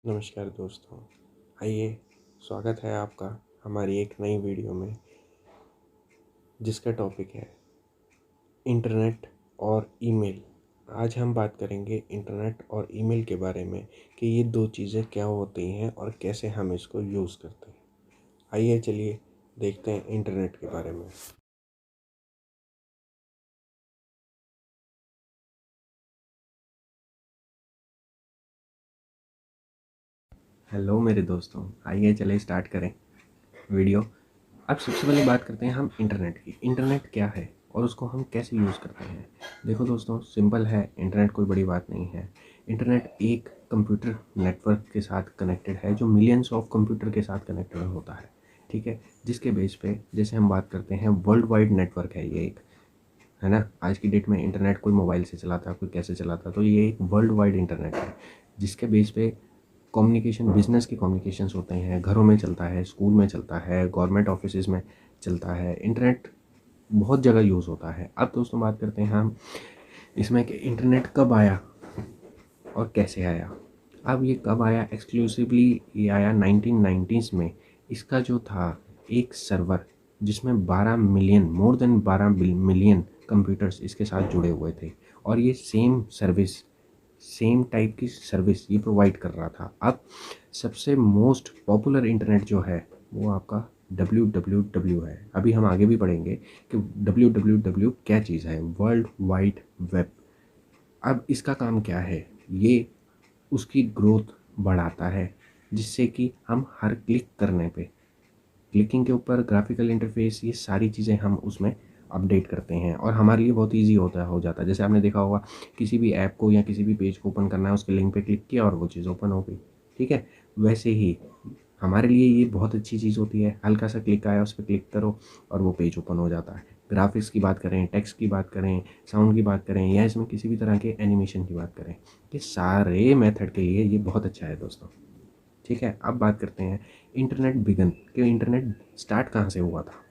नमस्कार दोस्तों। आइए, स्वागत है आपका हमारी एक नई वीडियो में, जिसका टॉपिक है इंटरनेट और ईमेल। आज हम बात करेंगे इंटरनेट और ईमेल के बारे में कि ये दो चीज़ें क्या होती हैं और कैसे हम इसको यूज़ करते हैं। आइए चलिए देखते हैं इंटरनेट के बारे में। हेलो मेरे दोस्तों, आइए चलिए स्टार्ट करें वीडियो। अब सबसे पहले बात करते हैं हम इंटरनेट की। इंटरनेट क्या है और उसको हम कैसे यूज़ करते हैं। देखो दोस्तों, सिंपल है, इंटरनेट कोई बड़ी बात नहीं है। इंटरनेट एक कंप्यूटर नेटवर्क के साथ कनेक्टेड है जो मिलियंस ऑफ कंप्यूटर के साथ कनेक्टेड होता है। ठीक है, जिसके बेस पे जैसे हम बात करते हैं वर्ल्ड वाइड नेटवर्क है ये एक, है ना। आज की डेट में इंटरनेट कोई मोबाइल से चलाता, कोई कैसे चलाता, तो ये एक वर्ल्ड वाइड इंटरनेट है जिसके बेस पे कम्युनिकेशन, बिजनेस के कम्युनिकेशंस होते हैं, घरों में चलता है, स्कूल में चलता है, गवर्नमेंट ऑफिस में चलता है। इंटरनेट बहुत जगह यूज़ होता है। अब दोस्तों बात करते हैं हम इसमें कि इंटरनेट कब आया और कैसे आया। अब ये कब आया, एक्सक्लूसिवली ये आया 1990s में। इसका जो था एक सर्वर जिसमें 12 million, more than 12 million computers इसके साथ जुड़े हुए थे, और ये सेम सर्विस, सेम टाइप की सर्विस ये प्रोवाइड कर रहा था। अब सबसे मोस्ट पॉपुलर इंटरनेट जो है वो आपका www है। अभी हम आगे भी पढ़ेंगे कि www क्या चीज़ है, वर्ल्ड वाइड वेब। अब इसका काम क्या है, ये उसकी ग्रोथ बढ़ाता है, जिससे कि हम हर क्लिक करने पे, क्लिकिंग के ऊपर ग्राफिकल इंटरफेस, ये सारी चीज़ें हम उसमें अपडेट करते हैं और हमारे लिए बहुत ईजी हो जाता है। जैसे आपने देखा होगा, किसी भी ऐप को या किसी भी पेज को ओपन करना है, उसके लिंक पे क्लिक किया और वो चीज़ ओपन हो गई। ठीक है, वैसे ही हमारे लिए ये बहुत अच्छी चीज़ होती है। हल्का सा क्लिक आया, उस पर क्लिक करो और वो पेज ओपन हो जाता है। ग्राफिक्स की बात करें, टेक्स्ट की बात करें, साउंड की बात करें, या इसमें किसी भी तरह के एनिमेशन की बात करें, ये सारे मेथड के लिए ये बहुत अच्छा है दोस्तों। ठीक है, अब बात करते हैं इंटरनेट बिगन, कि इंटरनेट स्टार्ट कहाँ से हुआ था।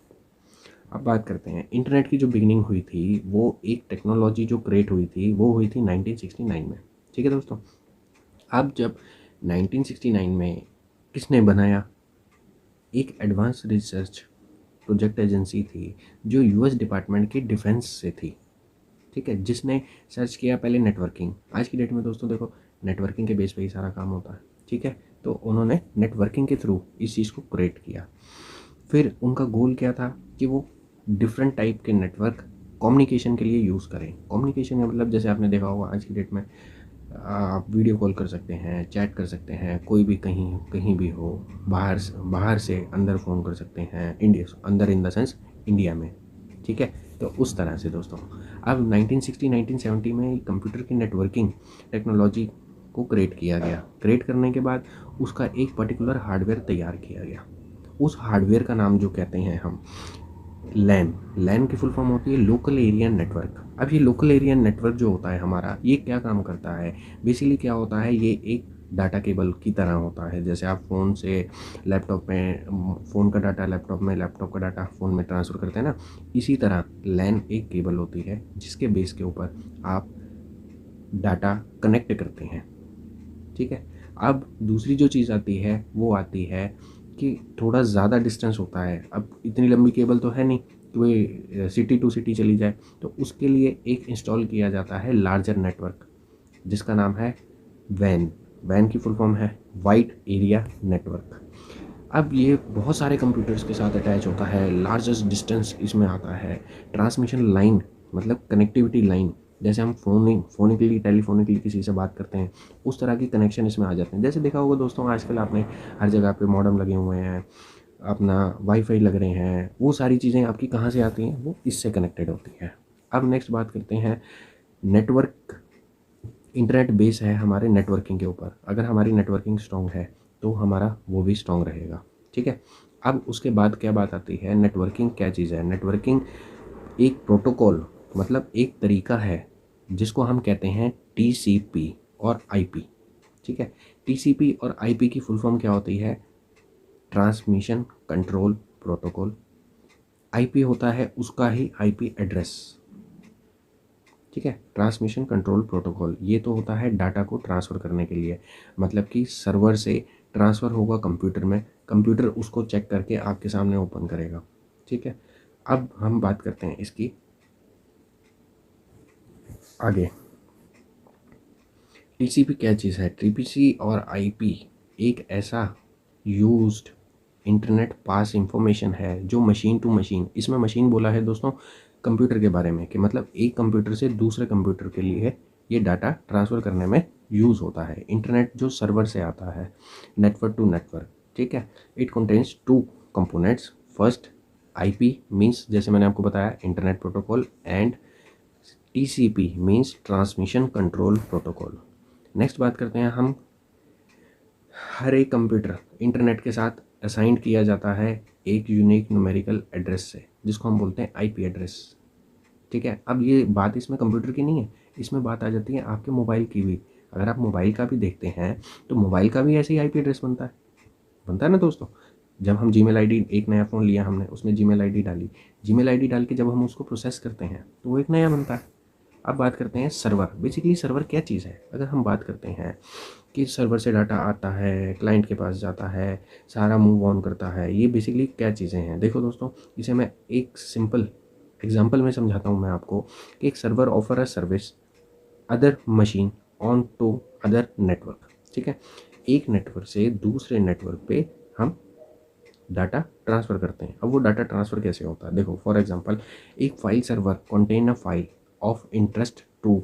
अब बात करते हैं इंटरनेट की जो बिगनिंग हुई थी, वो एक टेक्नोलॉजी जो क्रिएट हुई थी वो हुई थी 1969 में। ठीक है दोस्तों, अब जब 1969 में किसने बनाया, एक एडवांस रिसर्च प्रोजेक्ट एजेंसी थी जो यूएस डिपार्टमेंट की डिफेंस से थी। ठीक है, जिसने सर्च किया पहले नेटवर्किंग। आज की डेट में दोस्तों देखो, नेटवर्किंग के बेस पे ही सारा काम होता है। ठीक है, तो उन्होंने नेटवर्किंग के थ्रू इस चीज़ को क्रिएट किया। फिर उनका गोल क्या था कि वो डिफरेंट टाइप के नेटवर्क कम्युनिकेशन के लिए यूज़ करें। कम्युनिकेशन का मतलब जैसे आपने देखा होगा, आज की डेट में आप वीडियो कॉल कर सकते हैं, चैट कर सकते हैं, कोई भी कहीं कहीं भी हो, बाहर से अंदर फ़ोन कर सकते हैं, इंडिया अंदर इन द सेंस इंडिया में। ठीक है, तो उस तरह से दोस्तों अब 1960 1970 में कंप्यूटर की नेटवर्किंग टेक्नोलॉजी को क्रिएट किया गया। क्रिएट करने के बाद उसका एक पर्टिकुलर हार्डवेयर तैयार किया गया। उस हार्डवेयर का नाम जो कहते हैं हम लैन। लैन की फुल फॉर्म होती है लोकल एरिया नेटवर्क। अब ये लोकल एरिया नेटवर्क जो होता है हमारा, ये क्या काम करता है, बेसिकली क्या होता है, ये एक डाटा केबल की तरह होता है। जैसे आप फ़ोन से लैपटॉप में, फ़ोन का डाटा लैपटॉप में, लैपटॉप का डाटा फ़ोन में ट्रांसफ़र करते हैं ना, इसी तरह लैन एक केबल होती है जिसके बेस के ऊपर आप डाटा कनेक्ट करते हैं। ठीक है, अब दूसरी जो चीज़ आती है वो आती है कि थोड़ा ज़्यादा डिस्टेंस होता है। अब इतनी लंबी केबल तो है नहीं कि वो सिटी टू सिटी चली जाए, तो उसके लिए एक इंस्टॉल किया जाता है लार्जर नेटवर्क, जिसका नाम है वैन। वैन की फुल फॉर्म है वाइड एरिया नेटवर्क। अब ये बहुत सारे कंप्यूटर्स के साथ अटैच होता है, लार्जेस्ट डिस्टेंस इसमें आता है। ट्रांसमिशन लाइन मतलब कनेक्टिविटी लाइन, जैसे हम फोनिकली टेलीफोनिकली किसी से बात करते हैं, उस तरह की कनेक्शन इसमें आ जाते हैं। जैसे देखा होगा दोस्तों, आजकल आपने हर जगह पे मॉडेम लगे हुए हैं, अपना वाईफाई लग रहे हैं, वो सारी चीज़ें आपकी कहाँ से आती हैं, वो इससे कनेक्टेड होती हैं। अब नेक्स्ट बात करते हैं नेटवर्क। इंटरनेट बेस है हमारे नेटवर्किंग के ऊपर। अगर हमारी नेटवर्किंग स्ट्रॉन्ग है तो हमारा वो भी स्ट्रॉन्ग रहेगा। ठीक है, अब उसके बाद क्या बात आती है, नेटवर्किंग क्या चीज़ है। नेटवर्किंग एक प्रोटोकॉल, मतलब एक तरीका है जिसको हम कहते हैं टीसीपी और आईपी। ठीक है, टीसीपी और आईपी की फुल फॉर्म क्या होती है, ट्रांसमिशन कंट्रोल प्रोटोकॉल। आईपी होता है उसका ही आईपी एड्रेस। ठीक है। ट्रांसमिशन कंट्रोल प्रोटोकॉल, ये तो होता है डाटा को ट्रांसफ़र करने के लिए, मतलब कि सर्वर से ट्रांसफ़र होगा कंप्यूटर में, कंप्यूटर उसको चेक करके आपके सामने ओपन करेगा। ठीक है। अब हम बात करते हैं इसकी आगे। टीसीपी क्या चीज़ है? टीसीपी और आईपी एक ऐसा यूज्ड इंटरनेट पास इंफॉर्मेशन है जो मशीन टू मशीन, इसमें मशीन बोला है दोस्तों कंप्यूटर के बारे में, कि मतलब एक कंप्यूटर से दूसरे कंप्यूटर के लिए ये डाटा ट्रांसफ़र करने में यूज़ होता है। इंटरनेट जो सर्वर से आता है, नेटवर्क टू नेटवर्क। ठीक है। It contains two components. First IP means, जैसे मैंने आपको बताया, internet protocol, and TCP means transmission control protocol. Next बात करते हैं हम, हर एक कंप्यूटर इंटरनेट के साथ असाइन किया जाता है एक यूनिक न्यूमेरिकल एड्रेस से, जिसको हम बोलते हैं आईपी एड्रेस। ठीक है। अब ये बात इसमें कंप्यूटर की नहीं है, इसमें बात आ जाती है आपके मोबाइल की भी। अगर आप मोबाइल का भी देखते हैं तो मोबाइल का भी ऐसे ही आईपी एड्रेस बनता है ना दोस्तों। जब हम जीमेल आईडी, एक नया फ़ोन लिया हमने, उसमें जीमेल आईडी डाली, जीमेल आईडी डाल के जब हम उसको प्रोसेस करते हैं तो वो एक नया बनता है। अब बात करते हैं सर्वर। बेसिकली सर्वर क्या चीज़ है? अगर हम बात करते हैं कि सर्वर से डाटा आता है, क्लाइंट के पास जाता है, सारा मूव ऑन करता है, ये बेसिकली क्या चीज़ें हैं? देखो दोस्तों, इसे मैं एक सिंपल एग्जांपल में समझाता हूँ मैं आपको, कि एक server offer a service other machine on to other network. ठीक है। एक नेटवर्क से दूसरे नेटवर्क पे हम डाटा ट्रांसफ़र करते हैं। अब वो डाटा ट्रांसफ़र कैसे होता है? देखो, फॉर एग्जांपल, एक file server contain a file of interest to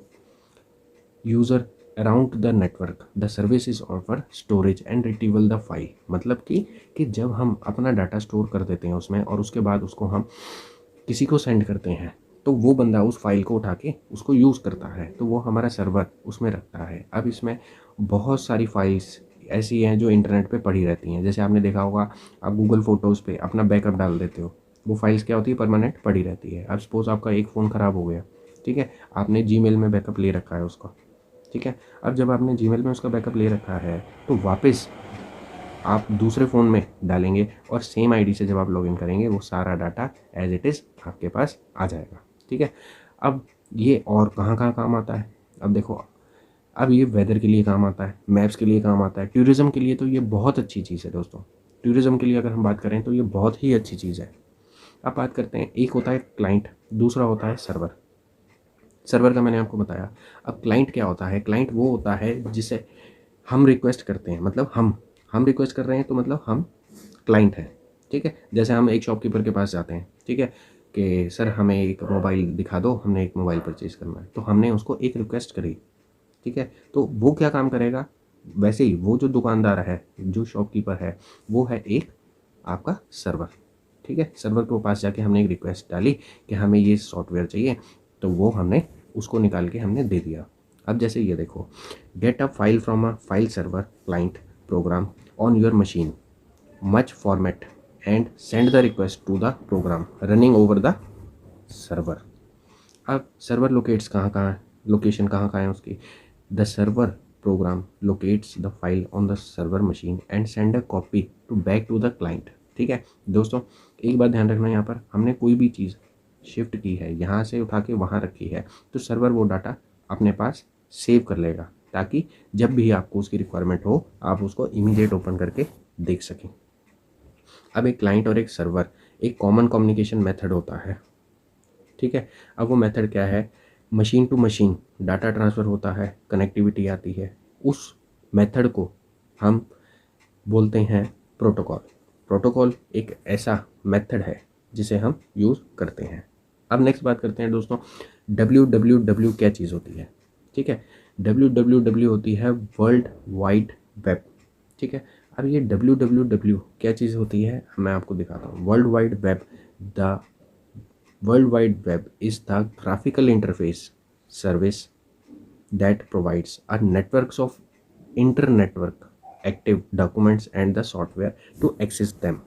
user around the network, the service is offer storage and retrieval the file. मतलब कि जब हम अपना डाटा स्टोर कर देते हैं उसमें, और उसके बाद उसको हम किसी को सेंड करते हैं, तो वो बंदा उस फाइल को उठा के उसको यूज़ करता है, तो वो हमारा सर्वर उसमें रखता है। अब इसमें बहुत सारी फाइल्स ऐसी हैं जो इंटरनेट पे पड़ी रहती हैं। जैसे आपने देखा होगा, आप गूगल फ़ोटोज़ पे अपना बैकअप डाल देते हो, वो फाइल्स क्या होती है, परमानेंट पड़ी रहती है। अब सपोज़ आपका एक फ़ोन ख़राब हो गया, ठीक है, आपने जीमेल में बैकअप ले रखा है उसका। ठीक है। अब जब आपने जीमेल में उसका बैकअप ले रखा है, तो वापस आप दूसरे फ़ोन में डालेंगे और सेम आईडी से जब आप लॉगिन करेंगे, वो सारा डाटा एज इट इज़ आपके पास आ जाएगा। ठीक है। अब ये और कहाँ कहाँ काम आता है? अब देखो, अब ये वेदर के लिए काम आता है, मैप्स के लिए काम आता है, टूरिज़्म के लिए तो ये बहुत अच्छी चीज़ है दोस्तों। टूरिज़्म के लिए अगर हम बात करें तो ये बहुत ही अच्छी चीज़ है। अब बात करते हैं, एक होता है क्लाइंट, दूसरा होता है सर्वर। सर्वर का मैंने आपको बताया। अब क्लाइंट क्या होता है? क्लाइंट वो होता है जिसे हम रिक्वेस्ट करते हैं, मतलब हम रिक्वेस्ट कर रहे हैं, तो मतलब हम क्लाइंट हैं। ठीक है। जैसे हम एक शॉपकीपर के पास जाते हैं, ठीक है, कि सर हमें एक मोबाइल दिखा दो, हमने एक मोबाइल परचेज़ करना है, तो हमने उसको एक रिक्वेस्ट करी। ठीक है। तो वो क्या काम करेगा? वैसे ही वो जो दुकानदार है, जो शॉपकीपर है, वो है एक आपका सर्वर। ठीक है। सर्वर के पास जाके हमने एक रिक्वेस्ट डाली कि हमें ये सॉफ्टवेयर चाहिए, तो वो हमने उसको निकाल के हमने दे दिया। अब जैसे ये देखो, get a file from a file server client program on your machine, much format and send the request to the program running over the server. अब सर्वर लोकेट्स कहाँ लोकेशन कहाँ है उसकी? The server program locates the file on the server machine and send a copy to back to the client. ठीक है दोस्तों, एक बात ध्यान रखना, यहाँ पर हमने कोई भी चीज़ शिफ्ट की है, यहाँ से उठा के वहाँ रखी है, तो सर्वर वो डाटा अपने पास सेव कर लेगा, ताकि जब भी आपको उसकी रिक्वायरमेंट हो, आप उसको इमीडिएट ओपन करके देख सकें। अब एक क्लाइंट और एक सर्वर एक कॉमन कम्युनिकेशन मेथड होता है। ठीक है। अब वो मेथड क्या है? Machine to machine data transfer होता है, कनेक्टिविटी आती है, उस मेथड को हम बोलते हैं प्रोटोकॉल। प्रोटोकॉल एक ऐसा मेथड है जिसे हम यूज़ करते हैं। अब नेक्स्ट बात करते हैं दोस्तों, www क्या चीज़ होती है? ठीक है। www होती है वर्ल्ड वाइड वेब। ठीक है। अब ये www क्या चीज़ होती है, मैं आपको दिखाता हूँ। World wide web, the World Wide Web is the graphical interface service that provides a networks of inter-network active documents and the software to access them।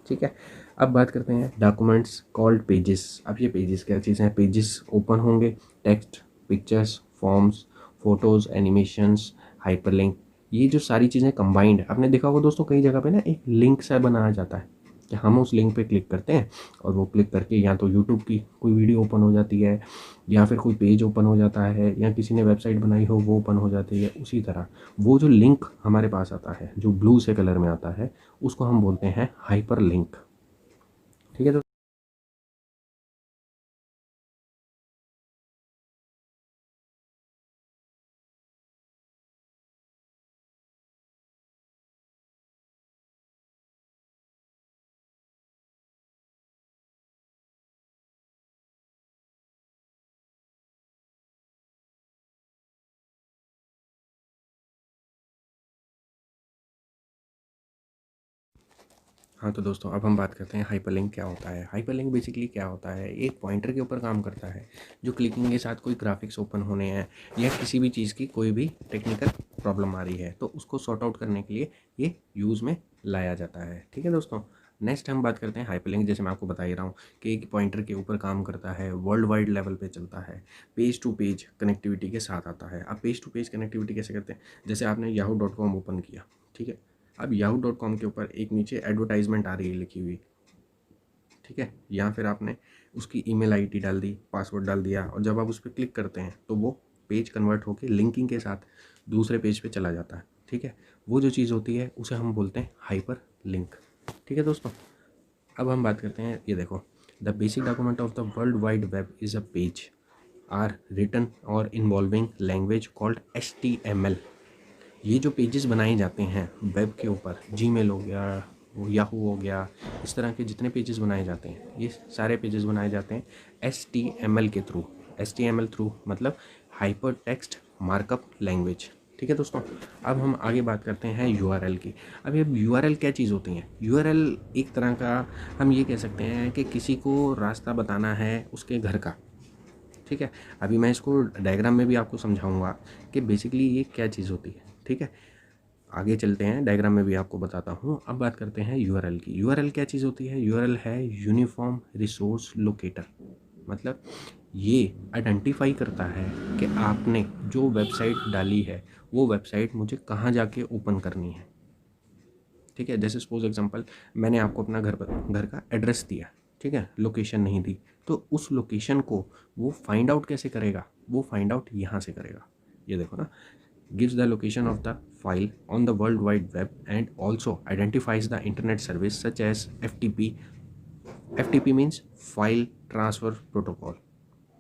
ठीक है। अब बात करते हैं डॉक्यूमेंट्स कॉल्ड पेजेस। अब ये पेजेस क्या चीज़ हैं? पेजेस ओपन होंगे, text, pictures, forms, photos, animations, hyperlink, ये जो सारी चीज़ें कंबाइंड, आपने देखा होगा दोस्तों, कई जगह पे ना एक लिंक सा बनाया जाता है, कि हम उस लिंक पे क्लिक करते हैं और वो क्लिक करके या तो यूट्यूब की कोई वीडियो ओपन हो जाती है, या फिर कोई पेज ओपन हो जाता है, या किसी ने वेबसाइट बनाई हो वो ओपन हो जाती है। उसी तरह वो जो लिंक हमारे पास आता है जो ब्लू से कलर में आता है, उसको हम बोलते हैं हाइपर लिंक। ठीक है। तो हाँ, तो दोस्तों अब हम बात करते हैं हाइपरलिंक क्या होता है। हाइपरलिंक बेसिकली क्या होता है, एक पॉइंटर के ऊपर काम करता है जो क्लिकिंग के साथ कोई ग्राफिक्स ओपन होने हैं या किसी भी चीज़ की कोई भी टेक्निकल प्रॉब्लम आ रही है तो उसको सॉर्ट आउट करने के लिए ये यूज़ में लाया जाता है। ठीक है दोस्तों। नेक्स्ट हम बात करते हैं हाइपरलिंक। जैसे मैं आपको बता ही रहा हूँ कि एक पॉइंटर के ऊपर काम करता है, वर्ल्ड वाइड लेवल पे चलता है, पेज टू पेज कनेक्टिविटी के साथ आता है। अब पेज टू पेज कनेक्टिविटी कैसे करते हैं, जैसे आपने yahoo.com ओपन किया, ठीक है। अब yahoo.com के ऊपर एक नीचे एडवर्टाइजमेंट आ रही है लिखी हुई, ठीक है, या फिर आपने उसकी ईमेल आईडी डाल दी, पासवर्ड डाल दिया, और जब आप उस पर क्लिक करते हैं तो वो पेज कन्वर्ट होकर लिंकिंग के साथ दूसरे पेज पे चला जाता है। ठीक है, वो जो चीज़ होती है उसे हम बोलते हैं हाइपर लिंक। ठीक है दोस्तों। अब हम बात करते हैं, ये देखो, the basic document of the world wide web is a page are written और इन्वॉल्विंग लैंग्वेज कॉल्ड HTML। ये जो पेजेस बनाए जाते हैं वेब के ऊपर, जीमेल हो गया, याहू हो गया, इस तरह के जितने पेजेस बनाए जाते हैं ये सारे पेजेस बनाए जाते हैं HTML के थ्रू। HTML थ्रू मतलब हाइपर टेक्स्ट मार्कअप लैंग्वेज। ठीक है दोस्तों। अब हम आगे बात करते हैं URL की। अब ये URL क्या चीज़ होती है, URL एक तरह का हम ये कह सकते हैं कि किसी को रास्ता बताना है उसके घर का। ठीक है, अभी मैं इसको डायग्राम में भी आपको समझाऊंगा कि बेसिकली ये क्या चीज़ होती है। ठीक है, आगे चलते हैं, डायग्राम में भी आपको बताता हूँ। अब बात करते हैं URL की। URL क्या चीज़ होती है, URL है यूनिफॉर्म रिसोर्स लोकेटर। मतलब ये आइडेंटिफाई करता है कि आपने जो वेबसाइट डाली है वो वेबसाइट मुझे कहाँ जाके ओपन करनी है। ठीक है, जैसे सपोज एग्जांपल, मैंने आपको अपना घर का एड्रेस दिया, ठीक है, लोकेशन नहीं दी, तो उस लोकेशन को वो फाइंड आउट कैसे करेगा, वो फाइंड आउट यहाँ से करेगा। ये देखो ना, gives the location of the file on the World Wide Web and also identifies the internet service such as FTP. FTP means File Transfer Protocol.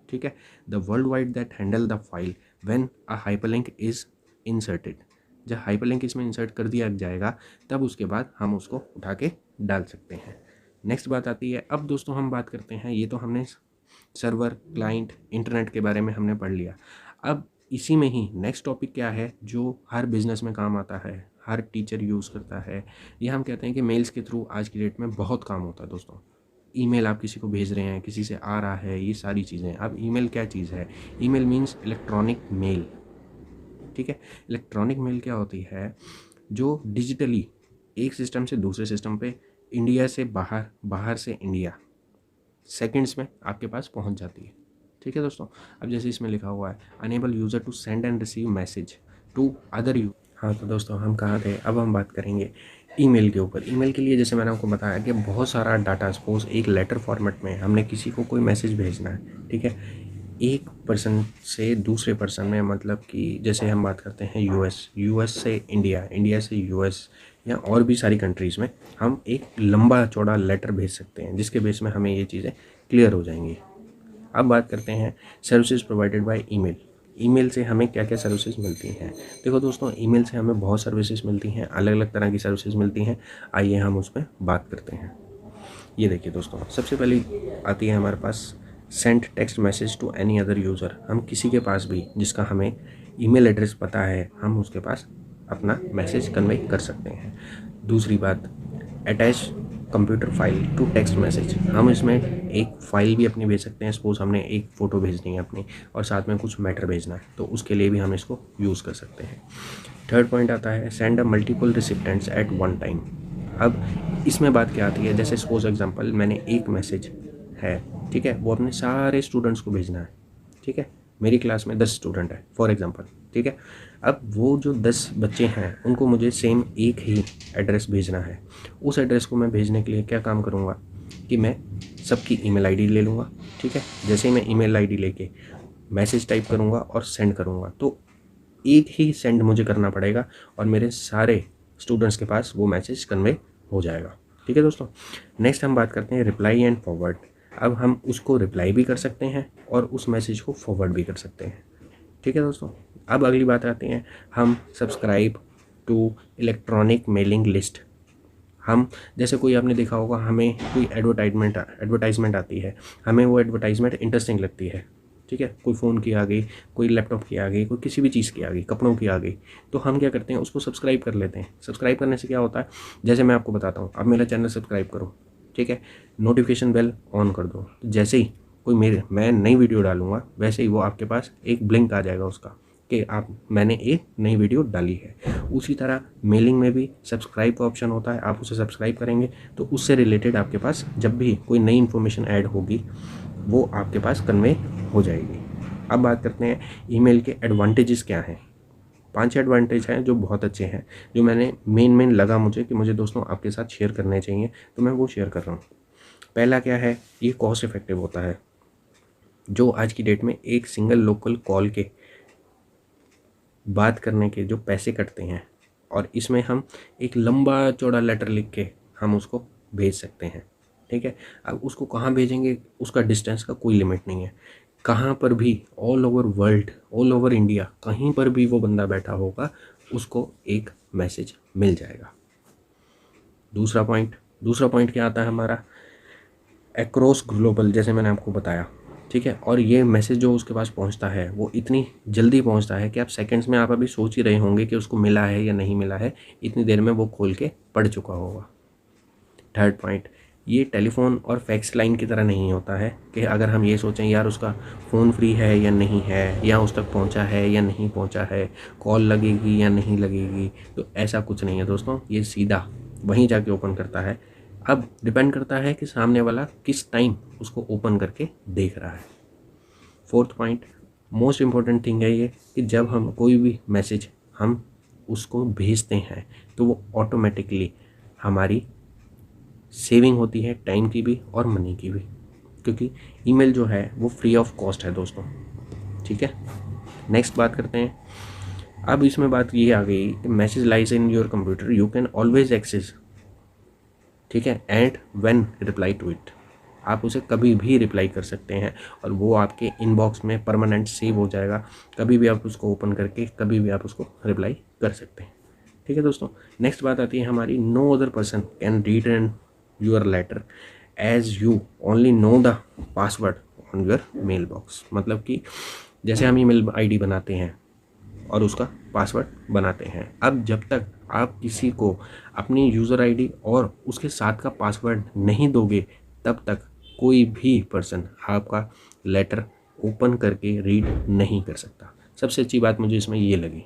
ठीक है, the worldwide that handle the file when a hyperlink is inserted. जब hyperlink इसमें insert कर दिया जाएगा तब उसके बाद हम उसको उठा के डाल सकते हैं। नेक्स्ट बात आती है, अब दोस्तों हम बात करते हैं, ये तो हमने सर्वर, क्लाइंट, इंटरनेट के बारे में हमने पढ़ लिया। अब इसी में ही नेक्स्ट टॉपिक क्या है जो हर बिज़नेस में काम आता है, हर टीचर यूज़ करता है, ये हम कहते हैं कि मेल्स के थ्रू आज की डेट में बहुत काम होता है दोस्तों। ईमेल आप किसी को भेज रहे हैं, किसी से आ रहा है, ये सारी चीज़ें। अब ईमेल क्या चीज़ है, ईमेल मीन्स इलेक्ट्रॉनिक मेल। ठीक है, इलेक्ट्रॉनिक मेल क्या होती है, जो डिजिटली एक सिस्टम से दूसरे सिस्टम पे, इंडिया से बाहर, बाहर से इंडिया, सेकंड्स में आपके पास पहुंच जाती है। ठीक है दोस्तों। अब जैसे इसमें लिखा हुआ है, enable user to send and receive message to other you. हाँ, तो दोस्तों हम कहाँ थे, अब हम बात करेंगे ईमेल के ऊपर। ईमेल के लिए जैसे मैंने आपको बताया कि बहुत सारा डाटा, सपोज एक लेटर फॉर्मेट में हमने किसी को कोई मैसेज भेजना है, ठीक है, एक पर्सन से दूसरे पर्सन में, मतलब कि जैसे हम बात करते हैं यूएस से इंडिया, इंडिया से यूएस, या और भी सारी कंट्रीज़ में हम एक लंबा चौड़ा लेटर भेज सकते हैं जिसके बेस में हमें ये चीज़ें क्लियर हो जाएंगी। अब बात करते हैं services provided by email. Email से हमें क्या क्या सर्विसेज मिलती हैं। देखो दोस्तों, ईमेल से हमें बहुत सर्विसेज मिलती हैं, अलग अलग तरह की सर्विसेज मिलती हैं। आइए हम उस पर बात करते हैं। ये देखिए दोस्तों, सबसे पहले आती है हमारे पास send text message to any other user. हम किसी के पास भी जिसका हमें ईमेल एड्रेस पता है, हम उसके पास अपना मैसेज कन्वे कर सकते हैं। दूसरी बात, attach computer file to text message. हम इसमें एक फ़ाइल भी अपनी भेज सकते हैं। सपोज हमने एक फ़ोटो भेजनी है अपनी और साथ में कुछ मैटर भेजना है, तो उसके लिए भी हम इसको यूज़ कर सकते हैं। थर्ड पॉइंट आता है send a multiple recipients at one time. अब इसमें बात क्या आती है, जैसे सपोज एग्जांपल, मैंने एक मैसेज है, ठीक है, वो अपने सारे स्टूडेंट्स को भेजना है। ठीक है, मेरी क्लास में 10 स्टूडेंट है फॉर एग्जांपल, ठीक ठीक है। अब वो जो 10 बच्चे हैं उनको मुझे सेम एक ही एड्रेस भेजना है। उस एड्रेस को मैं भेजने के लिए क्या काम करूँगा कि मैं सबकी ईमेल आईडी ले लूँगा, ठीक है। जैसे ही मैं ईमेल आईडी लेके मैसेज टाइप करूँगा और सेंड करूँगा तो एक ही सेंड मुझे करना पड़ेगा और मेरे सारे स्टूडेंट्स के पास वो मैसेज कन्वे हो जाएगा, ठीक है दोस्तों। नेक्स्ट हम बात करते हैं रिप्लाई एंड फॉरवर्ड। अब हम उसको रिप्लाई भी कर सकते हैं और उस मैसेज को फॉरवर्ड भी कर सकते हैं, ठीक है दोस्तों। अब अगली बात आती है, हम subscribe to electronic mailing list. हम जैसे कोई आपने देखा होगा, हमें कोई एडवर्टाइजमेंट आती है, हमें वो एडवर्टाइजमेंट इंटरेस्टिंग लगती है, ठीक है। कोई फ़ोन की आ गई, कोई लैपटॉप की आ गई, कोई किसी भी चीज़ की आ गई, कपड़ों की आ गई, तो हम क्या करते हैं उसको सब्सक्राइब कर लेते हैं। सब्सक्राइब करने से क्या होता है, जैसे मैं आपको बताता हूँ, अब मेरा चैनल सब्सक्राइब करो, ठीक है, नोटिफिकेशन बेल ऑन कर दो, तो जैसे ही मैं नई वीडियो डालूंगा वैसे ही वो आपके पास एक ब्लिंक आ जाएगा उसका कि मैंने एक नई वीडियो डाली है। उसी तरह मेलिंग में भी सब्सक्राइब का ऑप्शन होता है, आप उसे सब्सक्राइब करेंगे तो उससे रिलेटेड आपके पास जब भी कोई नई इन्फॉर्मेशन ऐड होगी वो आपके पास कन्वे हो जाएगी। अब बात करते हैं ईमेल के एडवांटेजेस क्या हैं। 5 एडवांटेज हैं जो बहुत अच्छे हैं, जो मैंने मेन लगा मुझे कि मुझे दोस्तों आपके साथ शेयर करने चाहिए, तो मैं वो शेयर कर रहा हूँ। पहला क्या है, ये कॉस्ट इफेक्टिव होता है। जो आज की डेट में एक सिंगल लोकल कॉल के बात करने के जो पैसे कटते हैं, और इसमें हम एक लंबा चौड़ा लेटर लिख के हम उसको भेज सकते हैं, ठीक है। अब उसको कहाँ भेजेंगे, उसका डिस्टेंस का कोई लिमिट नहीं है, कहाँ पर भी all over world, all over India, कहीं पर भी वो बंदा बैठा होगा उसको एक मैसेज मिल जाएगा। दूसरा पॉइंट क्या आता है हमारा, एक्रॉस ग्लोबल, जैसे मैंने आपको बताया, ठीक है। और ये मैसेज जो उसके पास पहुंचता है वो इतनी जल्दी पहुंचता है कि आप सेकंड्स में, आप अभी सोच ही रहे होंगे कि उसको मिला है या नहीं मिला है, इतनी देर में वो खोल के पढ़ चुका होगा। थर्ड पॉइंट, ये टेलीफोन और फैक्स लाइन की तरह नहीं होता है कि अगर हम ये सोचें यार उसका फ़ोन फ्री है या नहीं है, या उस तक पहुंचा है या नहीं पहुंचा है, कॉल लगेगी या नहीं लगेगी, तो ऐसा कुछ नहीं है दोस्तों। ये सीधा वहीं जाके ओपन करता है। अब डिपेंड करता है कि सामने वाला किस टाइम उसको ओपन करके देख रहा है। Fourth point, most important thing है ये कि जब हम कोई भी मैसेज हम उसको भेजते हैं तो वो ऑटोमेटिकली हमारी सेविंग होती है, टाइम की भी और मनी की भी, क्योंकि ईमेल जो है वो फ्री ऑफ कॉस्ट है दोस्तों, ठीक है। नेक्स्ट बात करते हैं। अब इसमें बात ये आ गई कि message lies in your computer, you can always access, ठीक है, and when reply to it, आप उसे कभी भी रिप्लाई कर सकते हैं और वो आपके इनबॉक्स में परमानेंट सेव हो जाएगा। कभी भी आप उसको ओपन करके कभी भी आप उसको रिप्लाई कर सकते हैं, ठीक है दोस्तों। नेक्स्ट बात आती है हमारी, no other person can read and your letter as you only know the password on your mail box. मतलब कि जैसे हम ईमेल आईडी बनाते हैं और उसका पासवर्ड बनाते हैं, अब जब तक आप किसी को अपनी यूज़र आईडी और उसके साथ का पासवर्ड नहीं दोगे तब तक कोई भी पर्सन आपका लेटर ओपन करके रीड नहीं कर सकता। सबसे अच्छी बात मुझे इसमें ये लगी,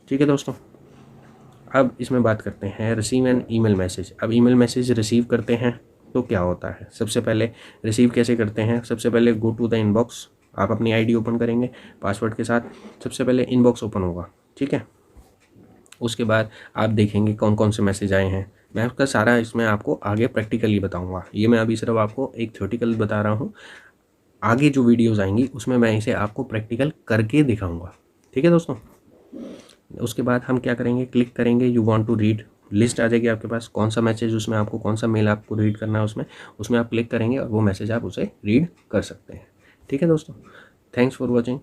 ठीक है दोस्तों। अब इसमें बात करते हैं रिसीव एन ईमेल मैसेज। अब ईमेल मैसेज रिसीव करते हैं तो क्या होता है, सबसे पहले रिसीव कैसे करते हैं, सबसे पहले गो टू द इनबॉक्स, आप अपनी आईडी ओपन करेंगे पासवर्ड के साथ, सबसे पहले इनबॉक्स ओपन होगा, ठीक है। उसके बाद आप देखेंगे कौन कौन से मैसेज आए हैं। मैं आपका सारा इसमें आपको आगे प्रैक्टिकली बताऊंगा, ये मैं अभी सिर्फ आपको एक थ्योरेटिकल बता रहा हूँ। आगे जो वीडियोस आएंगी उसमें मैं इसे आपको प्रैक्टिकल करके दिखाऊंगा, ठीक है दोस्तों। उसके बाद हम क्या करेंगे, क्लिक करेंगे you want to read, list आ जाएगी आपके पास, कौन सा मैसेज उसमें आपको, कौन सा मेल आपको रीड करना है उसमें आप क्लिक करेंगे और वो मैसेज आप उसे रीड कर सकते हैं, ठीक है दोस्तों। Thanks for watching.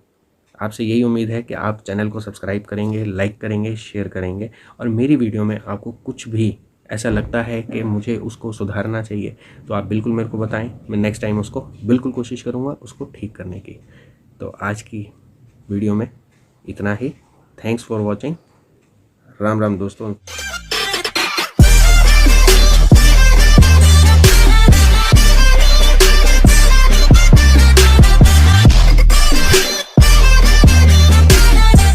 आपसे यही उम्मीद है कि आप चैनल को सब्सक्राइब करेंगे, लाइक करेंगे, शेयर करेंगे, और मेरी वीडियो में आपको कुछ भी ऐसा लगता है कि मुझे उसको सुधारना चाहिए तो आप बिल्कुल मेरे को बताएं, मैं नेक्स्ट टाइम उसको बिल्कुल कोशिश करूँगा उसको ठीक करने की। तो आज की वीडियो में इतना ही। Thanks for watching. Ram Ram दोस्तों।